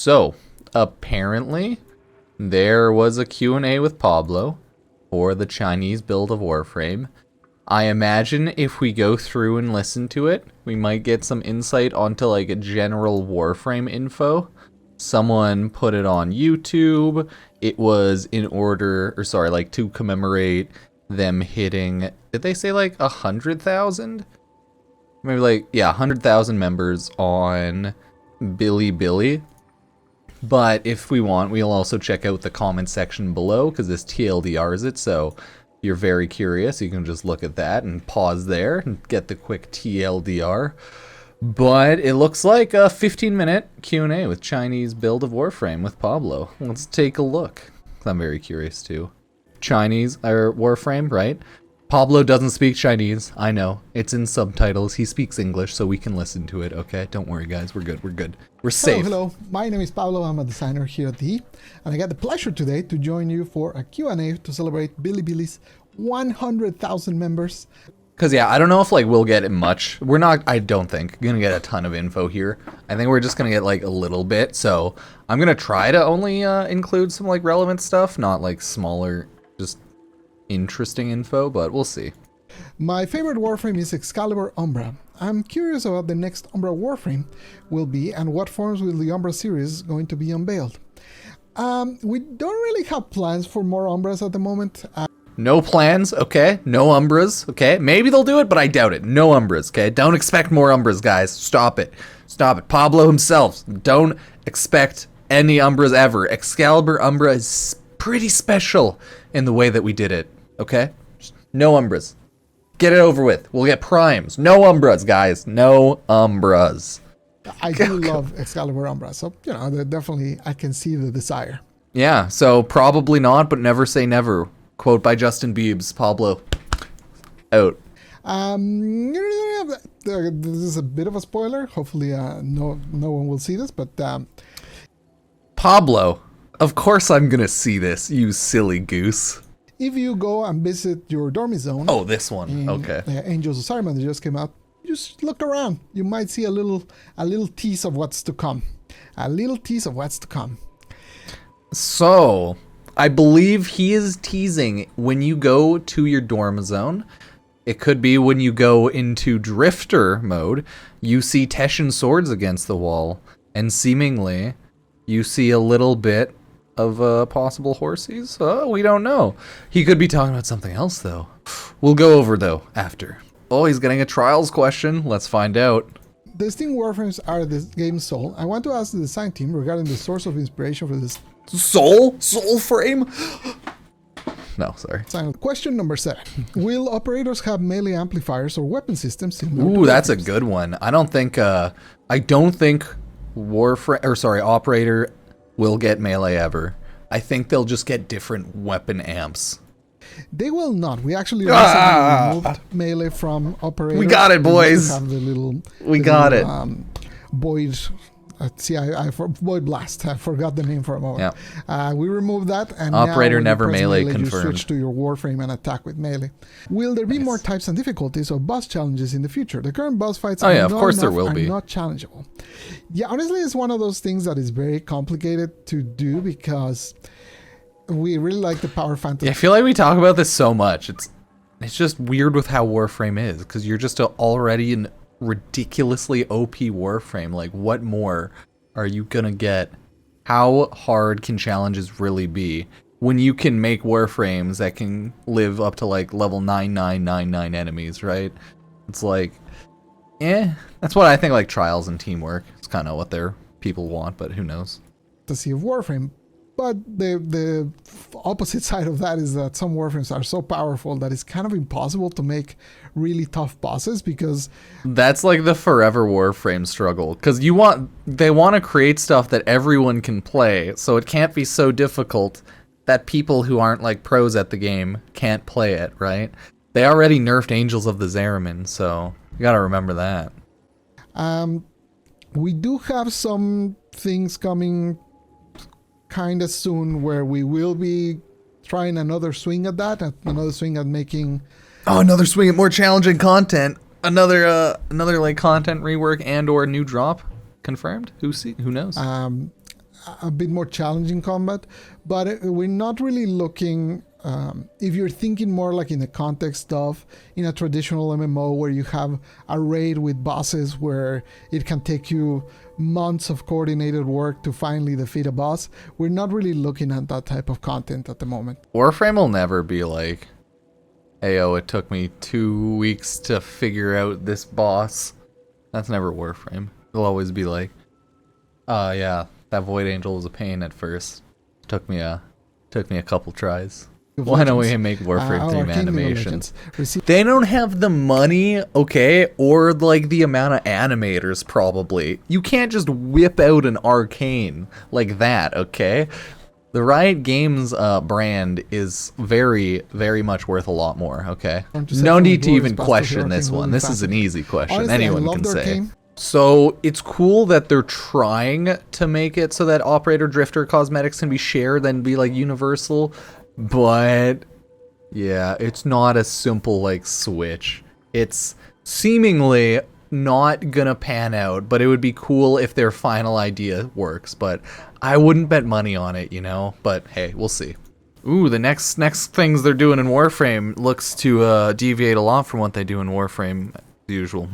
So, apparently, there was a Q&A with Pablo for the Chinese build of Warframe. I imagine if we go through and listen to it, we might get some insight onto like a general Warframe info. Someone put it on YouTube. It was in order, or sorry, like to commemorate them hitting, did they say like 100,000? Maybe like, yeah, 100,000 members on Bilibili. But if we want, we'll also check out the comment section below, because this TLDRs it, so if you're very curious, you can just look at that and pause there and get the quick TLDR. But it looks like a 15-minute Q&A with Chinese build of Warframe with Pablo. Let's take a look. I'm very curious too. Chinese, or Warframe, right? Pablo doesn't speak Chinese. I know. It's in subtitles. He speaks English, so we can listen to it, okay? Don't worry, guys. We're good. We're good. We're safe. Hello. My name is Pablo. I'm a designer here at the and I got the pleasure today to join you for a Q&A to celebrate Bilibili's 100,000 members. Because, yeah, I don't know if, like, we'll get much. We're not, I don't think, going to get a ton of info here. I think we're just going to get, like, a little bit. So I'm going to try to only include some, like, relevant stuff, not, like, smaller, just interesting info, but we'll see. My favorite Warframe is Excalibur Umbra. I'm curious about the next Umbra Warframe will be and what forms will the Umbra series going to be unveiled. We don't really have plans for more Umbras at the moment. No plans, okay? No Umbras, okay? Maybe they'll do it, but I doubt it. No Umbras, okay? Don't expect more Umbras, guys. Stop it. Stop it. Pablo himself, don't expect any Umbras ever. Excalibur Umbra is pretty special in the way that we did it, okay? Just no Umbras. Get it over with. We'll get primes. No Umbras, guys. No Umbras. I do love Excalibur Umbra, so, you know, definitely I can see the desire. Yeah, so probably not, but never say never. Quote by Justin Biebs. Pablo, out. This is a bit of a spoiler. Hopefully no one will see this, but... Pablo, of course I'm gonna see this, you silly goose. If you go and visit your dormizone... Oh, this one. Okay. Angels of Saruman that just came out. Just look around. You might see a little tease of what's to come. A little tease of what's to come. So, I believe he is teasing when you go to your dorm zone. It could be when you go into drifter mode, you see Teshin swords against the wall, and seemingly you see a little bit of possible horsies. We don't know. He could be talking about something else, though. We'll go over, though, after. Oh, he's getting a trials question. Let's find out. Distinct Warframes are the game's soul. I want to ask the design team regarding the source of inspiration for this. Soul frame? No, sorry. Question number 7. Will operators have melee amplifiers or weapon systems? Ooh, that's a good one. I don't think operator will get melee ever. I think they'll just get different weapon amps. They will not. We actually recently removed melee from operators. We got it, boys. We got it. Void. Void Blast. I forgot the name for a moment. Yeah. We removed that, and operator now never melee confirmed. You switch to your Warframe and attack with melee. Will there be more types and difficulties of boss challenges in the future? The current boss fights are of course there will be. Not challengeable. Yeah, honestly, it's one of those things that is very complicated to do because we really like the power fantasy. Yeah, I feel like we talk about this so much. It's just weird with how Warframe is because you're just already in ridiculously OP Warframe. Like, what more are you gonna get? How hard can challenges really be when you can make Warframes that can live up to like level 9999 enemies, right? It's like, that's what I think. Like trials and teamwork, it's kind of what their people want, but who knows? To see of Warframe. But the opposite side of that is that some Warframes are so powerful that it's kind of impossible to make really tough bosses because... That's like the forever Warframe struggle. Because they want to create stuff that everyone can play, so it can't be so difficult that people who aren't like pros at the game can't play it, right? They already nerfed Angels of the Zariman, so you gotta remember that. We do have some things coming kind of soon where we will be trying another swing at that, another swing at making... another swing at more challenging content. Another like content rework and or new drop confirmed. Who knows? a bit more challenging combat, but we're not really looking, if you're thinking more like in the context of in a traditional MMO where you have a raid with bosses where it can take you months of coordinated work to finally defeat a boss, we're not really looking at that type of content at the moment. Warframe will never be like, hey, oh, it took me 2 weeks to figure out this boss. That's never Warframe. It'll always be like, yeah, that Void Angel was a pain at first. Took me a couple tries. Why don't we make Warframe 3 animations? They don't have the money, okay, or like the amount of animators probably. You can't just whip out an Arcane like that, okay? The Riot Games brand is very, very much worth a lot more, okay? No need to even question this one. This is an easy question. Honestly, anyone can say. So it's cool that they're trying to make it so that Operator Drifter cosmetics can be shared and be like universal, but yeah, it's not a simple like switch. It's seemingly not gonna pan out, but it would be cool if their final idea works, but I wouldn't bet money on it, you know, but hey, we'll see. Ooh, the next things they're doing in Warframe looks to deviate a lot from what they do in Warframe as usual.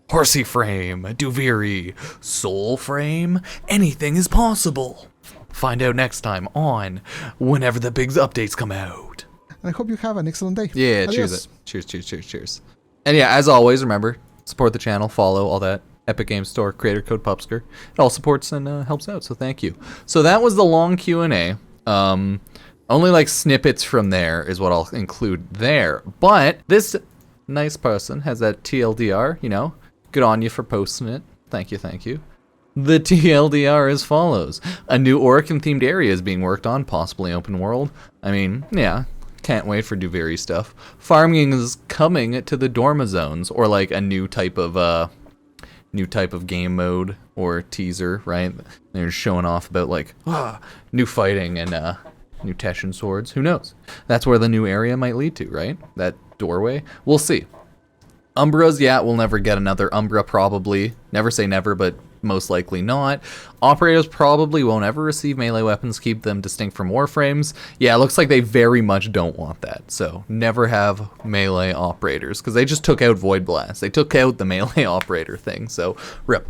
Horsey frame, Duviri, soul frame, anything is possible. Find out next time on whenever the big updates come out. And I hope you have an excellent day. Yeah, Adios. cheers. And yeah, as always, remember, support the channel, follow, all that. Epic Games Store, creator code Pupsker. It all supports and helps out, so thank you. So that was the long Q&A. Only like snippets from there is what I'll include there. But this nice person has that TLDR, you know. Good on you for posting it. Thank you. The TLDR as follows. A new Orokin-themed area is being worked on, possibly open world. I mean, yeah, can't wait for Duviri stuff. Farming is coming to the dormizones, or like a new type of game mode or teaser, right? They're showing off about like new fighting and new Teshin swords. Who knows? That's where the new area might lead to, right? That doorway. We'll see. Umbras, yeah, we'll never get another Umbra probably. Never say never, but most likely not. Operators probably won't ever receive melee weapons, keep them distinct from Warframes. Yeah, it looks like they very much don't want that. So never have melee operators, because they just took out Void Blast. They took out the melee operator thing, so rip.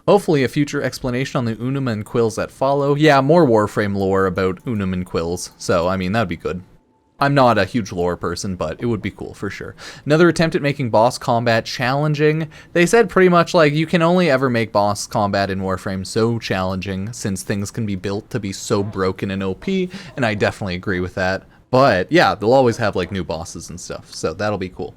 Hopefully a future explanation on the Unum and Quills that follow. Yeah, more Warframe lore about Unum and Quills. So, I mean, that'd be good. I'm not a huge lore person, but it would be cool for sure. Another attempt at making boss combat challenging. They said pretty much like you can only ever make boss combat in Warframe so challenging since things can be built to be so broken and OP, and I definitely agree with that. But yeah, they'll always have like new bosses and stuff, so that'll be cool.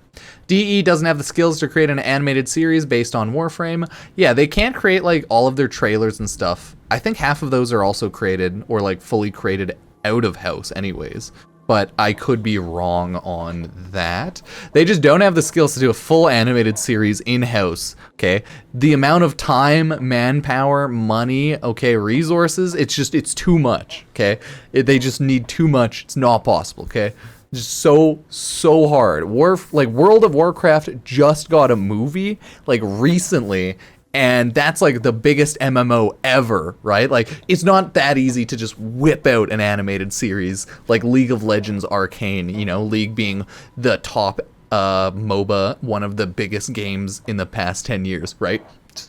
DE doesn't have the skills to create an animated series based on Warframe. Yeah, they can't create like all of their trailers and stuff. I think half of those are also created or like fully created out of house anyways. But I could be wrong on that. They just don't have the skills to do a full animated series in-house, okay? The amount of time, manpower, money, okay, resources, it's too much, okay? They just need too much. It's not possible, okay? Just so hard. World of Warcraft just got a movie, like, recently, and that's like the biggest MMO ever, right? Like, it's not that easy to just whip out an animated series like League of Legends Arcane, you know, League being the top MOBA, one of the biggest games in the past 10 years, right?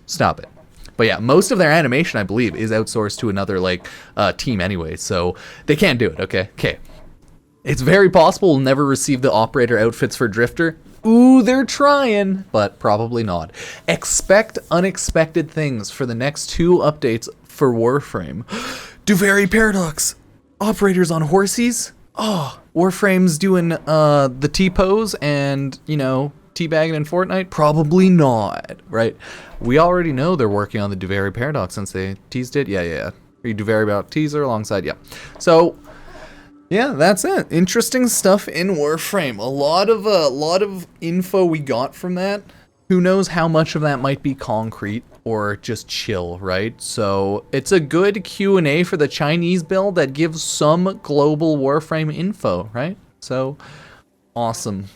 Stop it. But yeah, most of their animation, I believe, is outsourced to another like team anyway, so they can't do it, okay? Okay. It's very possible we'll never receive the operator outfits for Drifter. Ooh, they're trying, but probably not. Expect unexpected things for the next 2 updates for Warframe. Duviri Paradox. Operators on horsies? Oh, Warframe's doing the T-pose and, you know, teabagging in Fortnite? Probably not, right? We already know they're working on the Duviri Paradox since they teased it. Yeah. Duviri about teaser alongside, yeah. So, yeah, that's it. Interesting stuff in Warframe. A lot of info we got from that. Who knows how much of that might be concrete or just chill, right? So it's a good Q&A for the Chinese build that gives some global Warframe info, right? So awesome.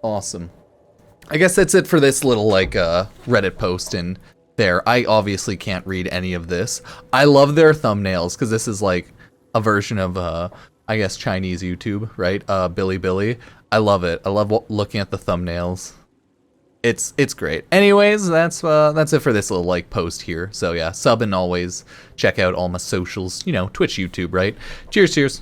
I guess that's it for this little like Reddit post and There, I obviously can't read any of this. I love their thumbnails because this is like a version of, I guess, Chinese YouTube, right? Billy. I love it. I love looking at the thumbnails. It's great. Anyways, that's it for this little like post here. So yeah, sub and always check out all my socials. You know, Twitch, YouTube, right? Cheers.